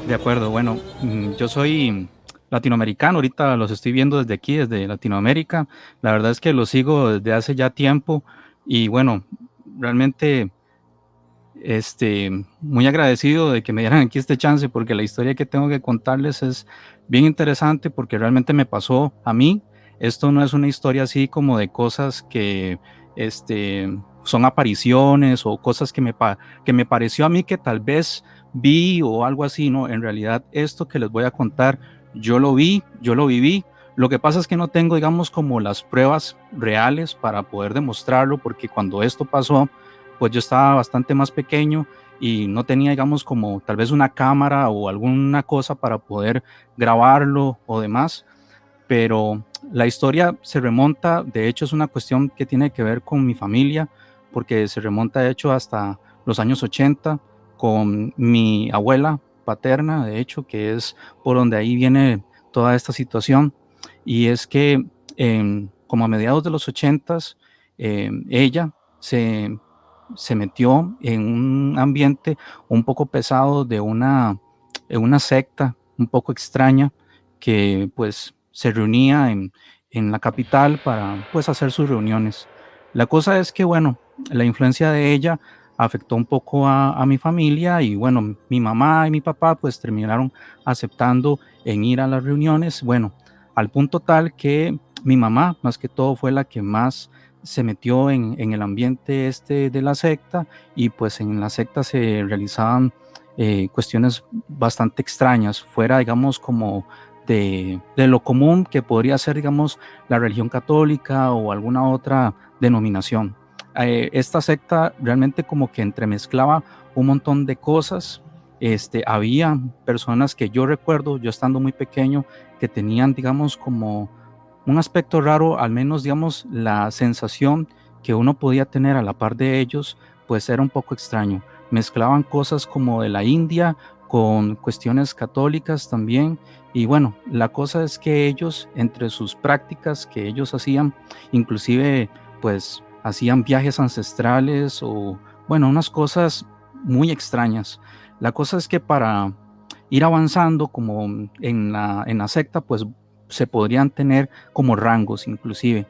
De acuerdo, bueno, yo soy latinoamericano, ahorita los estoy viendo desde aquí, desde Latinoamérica. La verdad es que los sigo desde hace ya tiempo y bueno, realmente muy agradecido de que me dieran aquí este chance porque la historia que tengo que contarles es bien interesante porque realmente me pasó a mí. Esto no es una historia así como de cosas que este, son apariciones o cosas que me pareció a mí que tal vez vi o algo así, ¿no? En realidad esto que les voy a contar, yo lo vi, yo lo viví. Lo que pasa es que no tengo, digamos, como las pruebas reales para poder demostrarlo porque cuando esto pasó, pues yo estaba bastante más pequeño y no tenía, digamos, como tal vez una cámara o alguna cosa para poder grabarlo o demás, pero la historia se remonta, de hecho es una cuestión que tiene que ver con mi familia, porque se remonta de hecho hasta los años 80 con mi abuela paterna, de hecho, que es por donde ahí viene toda esta situación, y es que como a mediados de los 80 ella se se metió en un ambiente un poco pesado de una secta un poco extraña que pues se reunía en la capital para pues hacer sus reuniones. La cosa es que bueno, la influencia de ella afectó un poco a mi familia y bueno, mi mamá y mi papá pues terminaron aceptando en ir a las reuniones, bueno, al punto tal que mi mamá más que todo fue la que más se metió en el ambiente este de la secta y pues en la secta se realizaban cuestiones bastante extrañas, fuera digamos como de lo común que podría ser digamos la religión católica o alguna otra denominación. Esta secta realmente como que entremezclaba un montón de cosas. Había personas que yo recuerdo, yo estando muy pequeño, que tenían, digamos, como un aspecto raro, al menos digamos la sensación que uno podía tener a la par de ellos, pues era un poco extraño. Mezclaban cosas como de la India con cuestiones católicas también. Y bueno, la cosa es que ellos, entre sus prácticas que ellos hacían, inclusive pues hacían viajes ancestrales o bueno, unas cosas muy extrañas. La cosa es que para ir avanzando como en la secta, pues se podrían tener como rangos inclusive.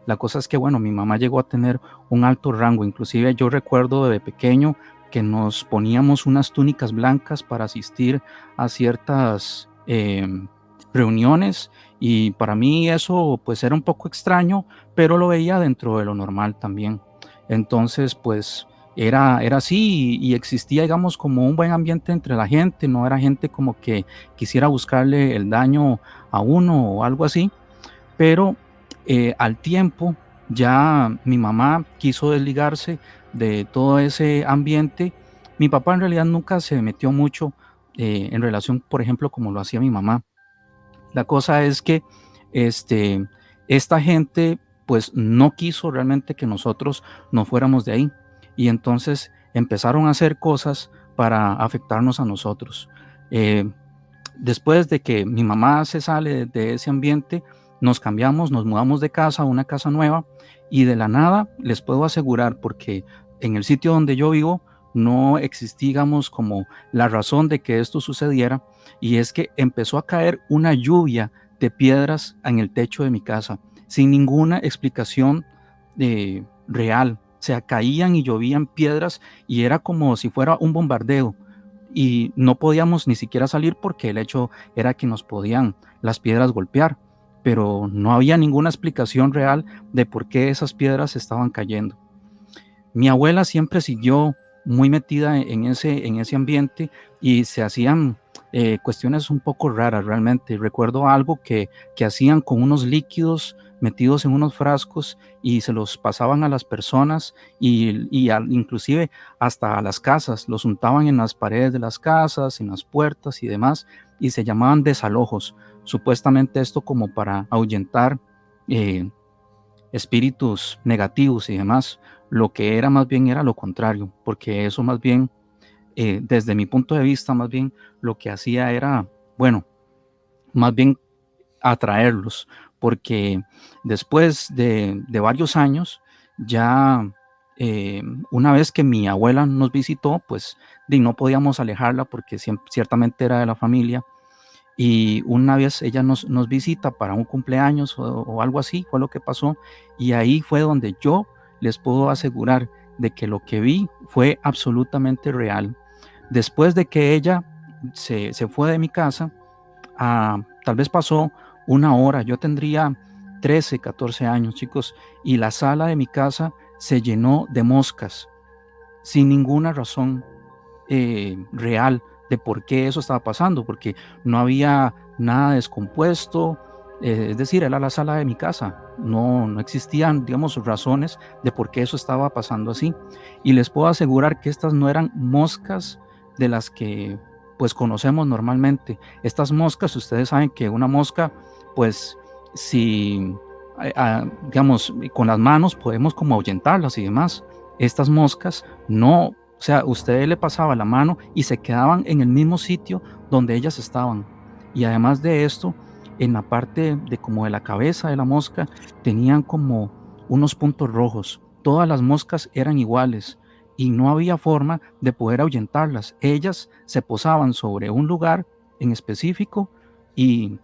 La cosa es que, bueno, mi mamá llegó a tener un alto rango, inclusive yo recuerdo de pequeño que nos poníamos unas túnicas blancas para asistir a ciertas reuniones y para mí eso pues era un poco extraño, pero lo veía dentro de lo normal también. Entonces, pues era así y existía, digamos, como un buen ambiente entre la gente, no era gente como que quisiera buscarle el daño a uno o algo así, pero al tiempo ya mi mamá quiso desligarse de todo ese ambiente. Mi papá en realidad nunca se metió mucho en relación, por ejemplo, como lo hacía mi mamá. La cosa es que este, esta gente pues no quiso realmente que nosotros no fuéramos de ahí y entonces empezaron a hacer cosas para afectarnos a nosotros. Eh, Después de que mi mamá se sale de ese ambiente, nos cambiamos, nos mudamos de casa a una casa nueva y de la nada les puedo asegurar, porque en el sitio donde yo vivo no existía, digamos, como la razón de que esto sucediera, y es que empezó a caer una lluvia de piedras en el techo de mi casa, sin ninguna explicación real. O sea, caían y llovían piedras y era como si fuera un bombardeo y no podíamos ni siquiera salir porque el hecho era que nos podían las piedras golpear, pero no había ninguna explicación real de por qué esas piedras estaban cayendo. Mi abuela siempre siguió muy metida en ese ambiente y se hacían cuestiones un poco raras realmente. Recuerdo algo que hacían con unos líquidos metidos en unos frascos y se los pasaban a las personas inclusive hasta a las casas, los untaban en las paredes de las casas, en las puertas y demás, y se llamaban desalojos. Supuestamente esto como para ahuyentar eh, espíritus negativos y demás. Lo que era más bien era lo contrario, porque eso más bien, desde mi punto de vista, más bien lo que hacía era, bueno, más bien atraerlos, porque después de varios años ya una vez que mi abuela nos visitó, pues no podíamos alejarla porque ciertamente era de la familia. Y una vez ella nos visita para un cumpleaños o algo así, fue lo que pasó. Y ahí fue donde yo les puedo asegurar de que lo que vi fue absolutamente real. Después de que ella se fue de mi casa, tal vez pasó una hora, yo tendría 13, 14 años, chicos, y la sala de mi casa se llenó de moscas sin ninguna razón real de por qué eso estaba pasando, porque no había nada descompuesto, es decir, era la sala de mi casa, no existían, digamos, razones de por qué eso estaba pasando así. Y les puedo asegurar que estas no eran moscas de las que pues conocemos normalmente. Estas moscas, ustedes saben que una mosca, pues si, digamos, con las manos podemos como ahuyentarlas y demás. Estas moscas no, o sea, usted le pasaba la mano y se quedaban en el mismo sitio donde ellas estaban. Y además de esto, en la parte de como de la cabeza de la mosca, tenían como unos puntos rojos. Todas las moscas eran iguales y no había forma de poder ahuyentarlas. Ellas se posaban sobre un lugar en específico y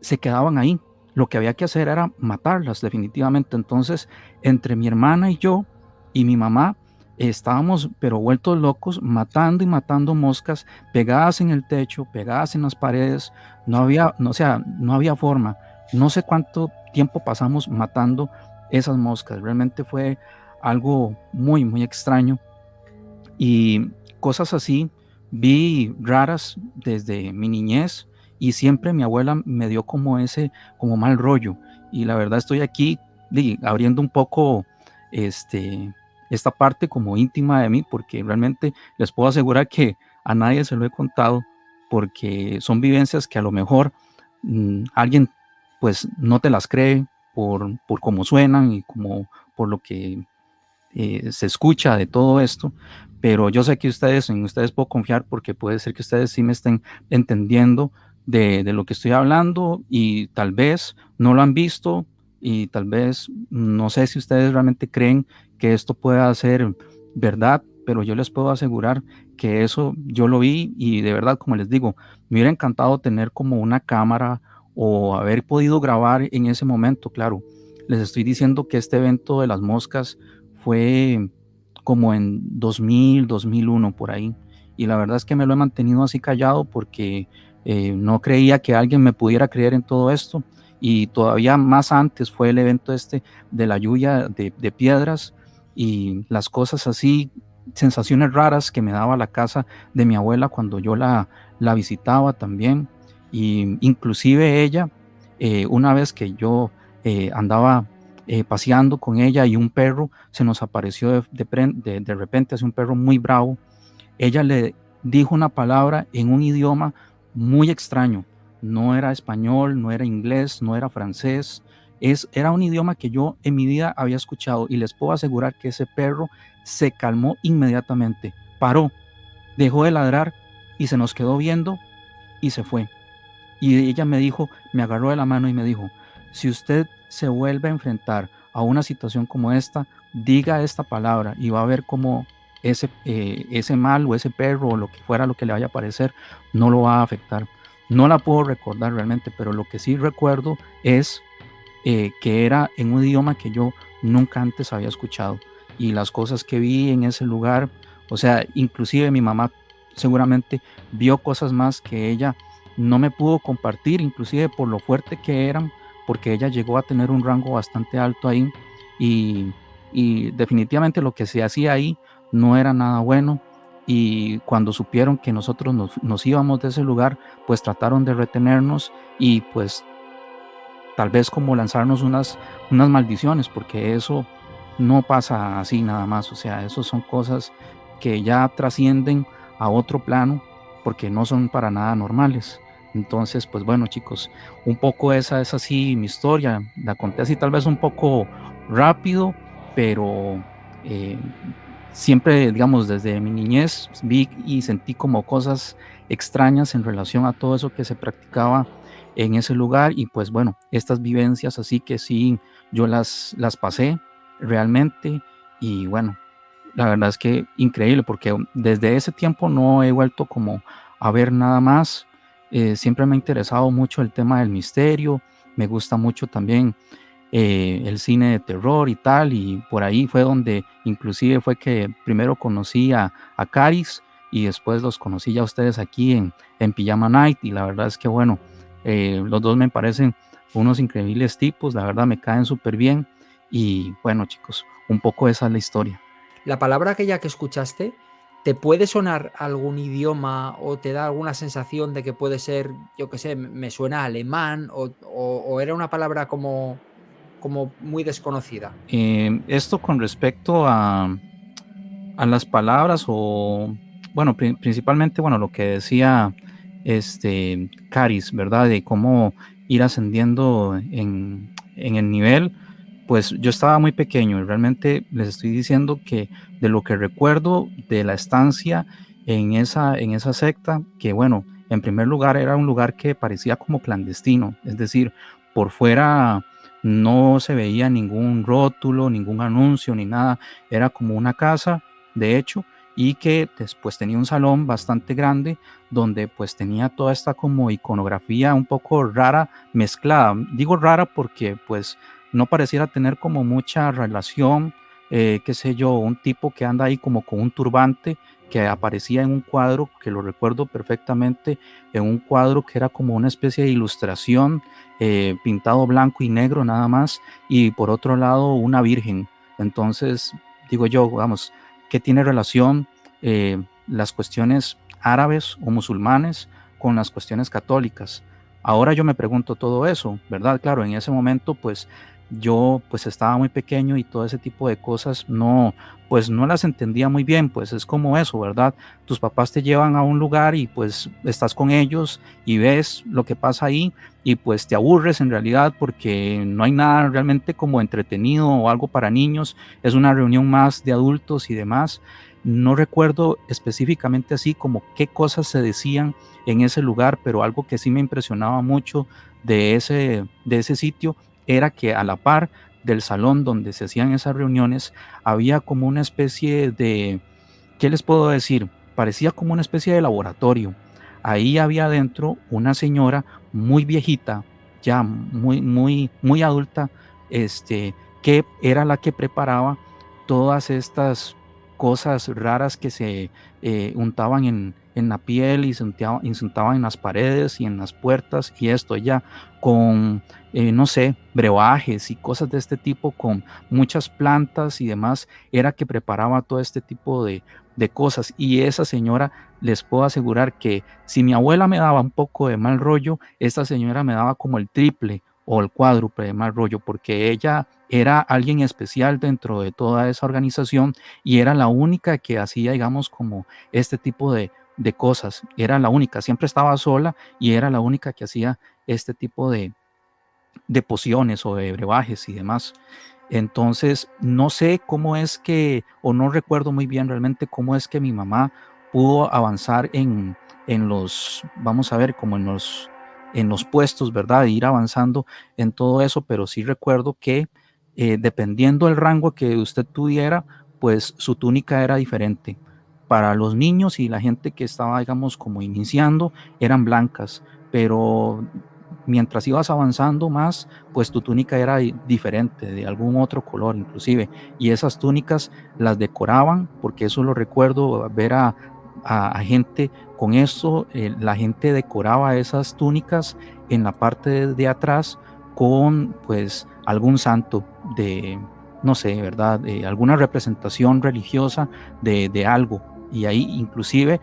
se quedaban ahí. Lo que había que hacer era matarlas definitivamente. Entonces, entre mi hermana y yo y mi mamá, estábamos pero vueltos locos, matando y matando moscas pegadas en el techo, pegadas en las paredes. No había, no, o sea, no había forma. No sé cuánto tiempo pasamos matando esas moscas. Realmente fue algo muy, muy extraño. Y cosas así vi raras desde mi niñez y siempre mi abuela me dio como ese, como mal rollo. Y la verdad estoy aquí abriendo un poco este, esta parte como íntima de mí porque realmente les puedo asegurar que a nadie se lo he contado porque son vivencias que a lo mejor alguien pues no te las cree por cómo suenan y como por lo que se escucha de todo esto, pero yo sé que en ustedes puedo confiar porque puede ser que ustedes sí me estén entendiendo de lo que estoy hablando y tal vez no lo han visto y tal vez no sé si ustedes realmente creen que esto pueda ser verdad, pero yo les puedo asegurar que eso yo lo vi y de verdad, como les digo, me hubiera encantado tener como una cámara o haber podido grabar en ese momento, claro. Les estoy diciendo que este evento de las moscas fue como en 2000, 2001 por ahí. Y la verdad es que me lo he mantenido así callado porque no creía que alguien me pudiera creer en todo esto. Y todavía más antes fue el evento este de la lluvia de piedras y las cosas así, sensaciones raras que me daba la casa de mi abuela cuando yo la visitaba también. Y inclusive ella, una vez que yo andaba paseando con ella y un perro se nos apareció de repente, hace un perro muy bravo. Ella le dijo una palabra en un idioma muy extraño. No era español, no era inglés, no era francés. Era un idioma que yo en mi vida había escuchado y les puedo asegurar que ese perro se calmó inmediatamente. Paró, dejó de ladrar y se nos quedó viendo y se fue. Y ella me dijo, me agarró de la mano y me dijo, si usted se vuelve a enfrentar a una situación como esta, diga esta palabra y va a ver cómo ese mal o ese perro o lo que fuera lo que le vaya a parecer no lo va a afectar. No la puedo recordar realmente, pero lo que sí recuerdo es que era en un idioma que yo nunca antes había escuchado. Y las cosas que vi en ese lugar, o sea, inclusive mi mamá seguramente vio cosas más que ella no me pudo compartir, inclusive por lo fuerte que eran, porque ella llegó a tener un rango bastante alto ahí y, y definitivamente lo que se hacía ahí no era nada bueno. Y cuando supieron que nosotros nos íbamos de ese lugar, pues trataron de retenernos y pues tal vez como lanzarnos unas maldiciones, porque eso no pasa así nada más, o sea, eso son cosas que ya trascienden a otro plano porque no son para nada normales. Entonces, pues bueno, chicos, un poco esa es así mi historia. La conté así tal vez un poco rápido, pero eh, siempre, digamos, desde mi niñez vi y sentí como cosas extrañas en relación a todo eso que se practicaba en ese lugar y pues bueno, estas vivencias así que sí, yo las pasé realmente y bueno, la verdad es que increíble, porque desde ese tiempo no he vuelto como a ver nada más. Siempre me ha interesado mucho el tema del misterio, me gusta mucho también el cine de terror y tal, y por ahí fue donde inclusive fue que primero conocí a Caris y después los conocí ya ustedes aquí en Pijama Night, y la verdad es que bueno, los dos me parecen unos increíbles tipos, la verdad me caen súper bien, y bueno chicos, un poco esa es la historia. La palabra aquella que escuchaste, ¿te puede sonar algún idioma o te da alguna sensación de que puede ser, yo qué sé, me suena a alemán o era una palabra como muy desconocida? Esto con respecto a las palabras o, bueno, principalmente, bueno, lo que decía Caris, ¿verdad? De cómo ir ascendiendo en el nivel, pues yo estaba muy pequeño y realmente les estoy diciendo que de lo que recuerdo de la estancia en esa secta, que bueno, en primer lugar era un lugar que parecía como clandestino, es decir, por fuera no se veía ningún rótulo, ningún anuncio ni nada, era como una casa de hecho, y que después tenía un salón bastante grande donde pues tenía toda esta como iconografía un poco rara mezclada. Digo rara porque pues no pareciera tener como mucha relación, qué sé yo, un tipo que anda ahí como con un turbante que aparecía en un cuadro, que lo recuerdo perfectamente, en un cuadro que era como una especie de ilustración, pintado blanco y negro nada más, y por otro lado una virgen. Entonces, digo yo, vamos, que tiene relación las cuestiones árabes o musulmanes con las cuestiones católicas. Ahora yo me pregunto todo eso, ¿verdad? Claro, en ese momento pues yo pues estaba muy pequeño y todo ese tipo de cosas no, pues no las entendía muy bien, pues es como eso, ¿verdad? Tus papás te llevan a un lugar y pues estás con ellos y ves lo que pasa ahí y pues te aburres en realidad porque no hay nada realmente como entretenido o algo para niños, es una reunión más de adultos y demás. No recuerdo específicamente así como qué cosas se decían en ese lugar, pero algo que sí me impresionaba mucho de ese sitio era que a la par del salón donde se hacían esas reuniones había como una especie de, ¿qué les puedo decir? Parecía como una especie de laboratorio. Ahí había adentro una señora muy viejita, ya muy adulta, que era la que preparaba todas estas cosas raras que se untaban en la piel y se untaban en las paredes y en las puertas y esto, ella con, no sé, brebajes y cosas de este tipo, con muchas plantas y demás, era que preparaba todo este tipo de cosas. Y esa señora, les puedo asegurar que si mi abuela me daba un poco de mal rollo, esta señora me daba como el triple o el cuádruple de mal rollo, porque ella era alguien especial dentro de toda esa organización y era la única que hacía, digamos, como este tipo de cosas. Era la única, siempre estaba sola y era la única que hacía este tipo de pociones o de brebajes y demás. Entonces, no sé cómo es que, o no recuerdo muy bien realmente cómo es que mi mamá pudo avanzar en los, vamos a ver, como en los puestos, ¿verdad? De ir avanzando en todo eso, pero sí recuerdo que dependiendo del rango que usted tuviera, pues su túnica era diferente. Para los niños y la gente que estaba, digamos, como iniciando, eran blancas, pero mientras ibas avanzando más, pues tu túnica era diferente, de algún otro color inclusive. Y esas túnicas las decoraban, porque eso lo recuerdo, ver a gente con eso, la gente decoraba esas túnicas en la parte de atrás con pues algún santo de, no sé, ¿verdad? Alguna representación religiosa de algo. Y ahí inclusive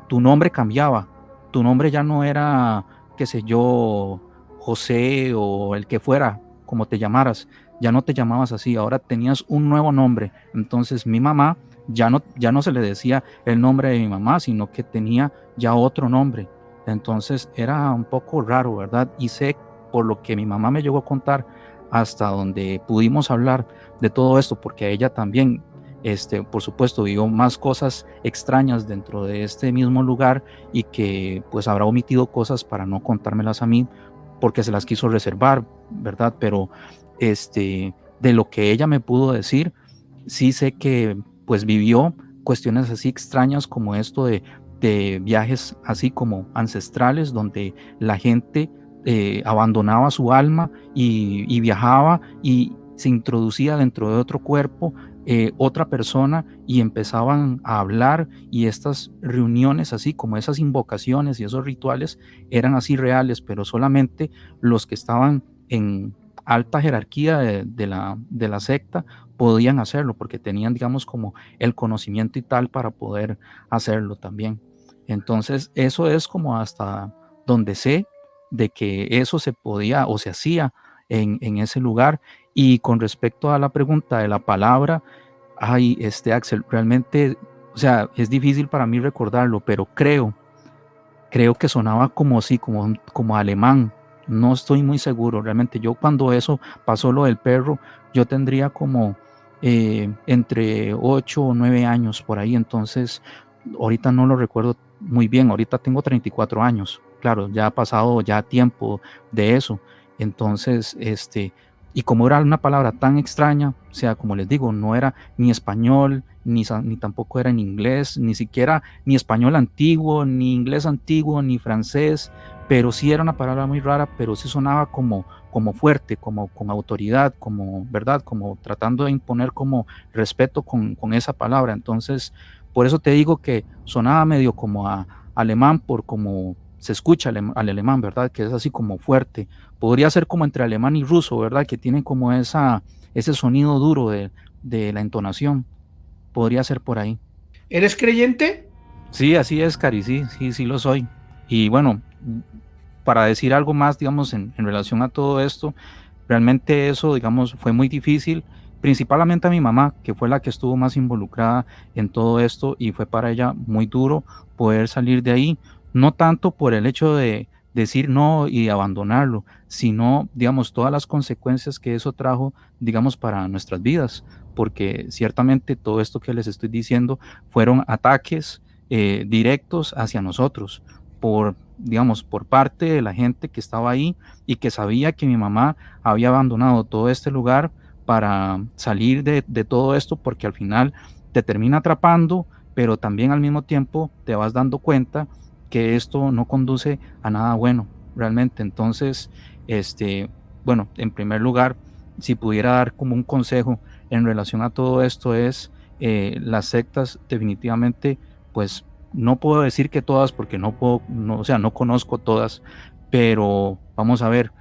tu nombre cambiaba, tu nombre ya no era, qué sé yo, José o el que fuera, como te llamaras, ya no te llamabas así, ahora tenías un nuevo nombre. Entonces mi mamá ya no se le decía el nombre de mi mamá, sino que tenía ya otro nombre. Entonces era un poco raro, ¿verdad? Y sé por lo que mi mamá me llegó a contar hasta donde pudimos hablar de todo esto, porque ella también, por supuesto, vio más cosas extrañas dentro de este mismo lugar y que pues habrá omitido cosas para no contármelas a mí porque se las quiso reservar, ¿verdad? Pero de lo que ella me pudo decir, sí sé que pues vivió cuestiones así extrañas como esto de viajes así como ancestrales, donde la gente abandonaba su alma y viajaba y se introducía dentro de otro cuerpo, otra persona, y empezaban a hablar, y estas reuniones así como esas invocaciones y esos rituales eran así reales, pero solamente los que estaban en alta jerarquía de la secta podían hacerlo porque tenían, digamos, como el conocimiento y tal para poder hacerlo también. Entonces, eso es como hasta donde sé de que eso se podía o se hacía en ese lugar. Y con respecto a la pregunta de la palabra, ay, Axel, realmente, o sea, es difícil para mí recordarlo, pero creo que sonaba como así, como alemán. No estoy muy seguro, realmente. Yo cuando eso pasó lo del perro, yo tendría como entre 8 o 9 años por ahí, entonces ahorita no lo recuerdo muy bien, ahorita tengo 34 años, claro, ya ha pasado ya tiempo de eso, entonces, y como era una palabra tan extraña, o sea, como les digo, no era ni español, ni tampoco era en inglés, ni siquiera ni español antiguo, ni inglés antiguo, ni francés, pero sí era una palabra muy rara, pero sí sonaba como fuerte, como con autoridad, como, ¿verdad? Como tratando de imponer como respeto con esa palabra. Entonces, por eso te digo que sonaba medio como a alemán, por como se escucha al alemán, ¿verdad? Que es así como fuerte. Podría ser como entre alemán y ruso, ¿verdad? Que tiene como ese sonido duro de la entonación. Podría ser por ahí. ¿Eres creyente? Sí, así es, Cari, sí, sí, sí lo soy. Y bueno, para decir algo más, digamos, en relación a todo esto, realmente eso, digamos, fue muy difícil, principalmente a mi mamá, que fue la que estuvo más involucrada en todo esto y fue para ella muy duro poder salir de ahí, no tanto por el hecho de decir no y abandonarlo, sino, digamos, todas las consecuencias que eso trajo, digamos, para nuestras vidas, porque ciertamente todo esto que les estoy diciendo fueron ataques directos hacia nosotros, por, digamos, por parte de la gente que estaba ahí y que sabía que mi mamá había abandonado todo este lugar para salir de todo esto, porque al final te termina atrapando, pero también al mismo tiempo te vas dando cuenta que esto no conduce a nada bueno, realmente. Entonces, bueno, en primer lugar, si pudiera dar como un consejo en relación a todo esto es, las sectas definitivamente, pues no puedo decir que todas porque no puedo, no, o sea, no conozco todas, pero vamos a ver,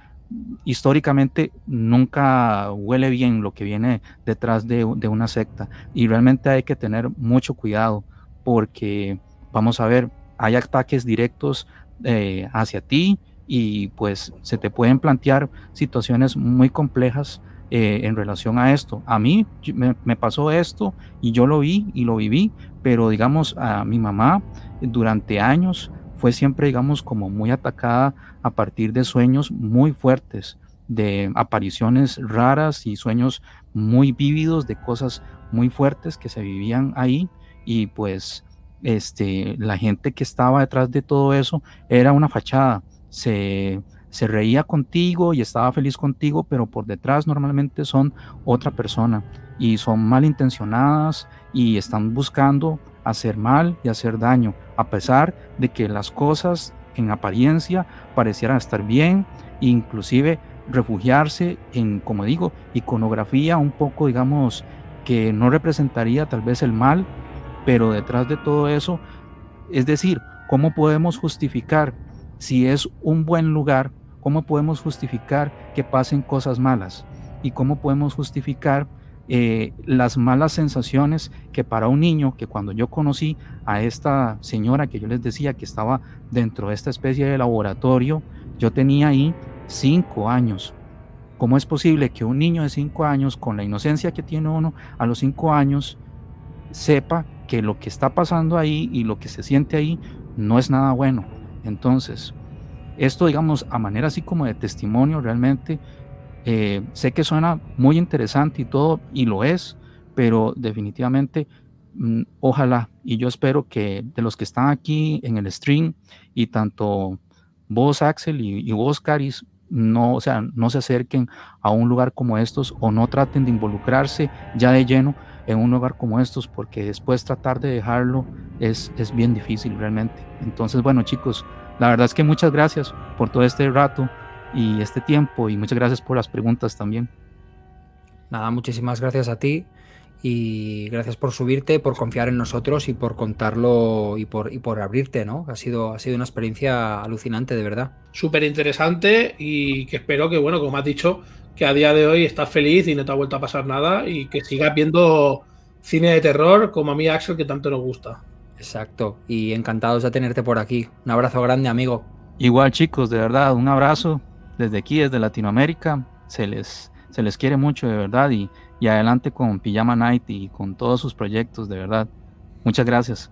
históricamente nunca huele bien lo que viene detrás de una secta y realmente hay que tener mucho cuidado porque vamos a ver, hay ataques directos hacia ti y pues se te pueden plantear situaciones muy complejas en relación a esto. A mí me pasó esto y yo lo vi y lo viví, pero digamos a mi mamá durante años fue siempre, digamos, como muy atacada a partir de sueños muy fuertes, de apariciones raras y sueños muy vívidos de cosas muy fuertes que se vivían ahí y pues la gente que estaba detrás de todo eso era una fachada, se reía contigo y estaba feliz contigo, pero por detrás normalmente son otra persona y son malintencionadas y están buscando hacer mal y hacer daño, a pesar de que las cosas en apariencia parecieran estar bien, inclusive refugiarse en, como digo, iconografía un poco, digamos, que no representaría tal vez el mal, pero detrás de todo eso, es decir, ¿cómo podemos justificar si es un buen lugar? ¿Cómo podemos justificar que pasen cosas malas? ¿Y cómo podemos justificar las malas sensaciones que para un niño, que cuando yo conocí a esta señora que yo les decía que estaba dentro de esta especie de laboratorio, yo tenía ahí 5 años. ¿Cómo es posible que un niño de 5 años, con la inocencia que tiene uno a los 5 años, sepa que lo que está pasando ahí y lo que se siente ahí no es nada bueno? Entonces, esto, digamos, a manera así como de testimonio, realmente sé que suena muy interesante y todo, y lo es, pero definitivamente, ojalá, y yo espero que de los que están aquí en el stream, y tanto vos, Axel, y vos, Caris, no, o sea, no se acerquen a un lugar como estos o no traten de involucrarse ya de lleno en un lugar como estos, porque después tratar de dejarlo es bien difícil realmente. Entonces, bueno, chicos, la verdad es que muchas gracias por todo este rato y este tiempo, y muchas gracias por las preguntas también. Nada, muchísimas gracias a ti y gracias por subirte, por confiar en nosotros y por contarlo y por abrirte, ¿no? Ha sido una experiencia alucinante, de verdad. Súper interesante y que espero que, bueno, como has dicho, que a día de hoy estás feliz y no te ha vuelto a pasar nada y que sigas viendo cine de terror como a mí, Axel, que tanto nos gusta. Exacto. Y encantados de tenerte por aquí. Un abrazo grande, amigo. Igual, chicos, de verdad, un abrazo desde aquí, desde Latinoamérica. Se les quiere mucho, de verdad, y adelante con Pijama Night y con todos sus proyectos, de verdad. Muchas gracias.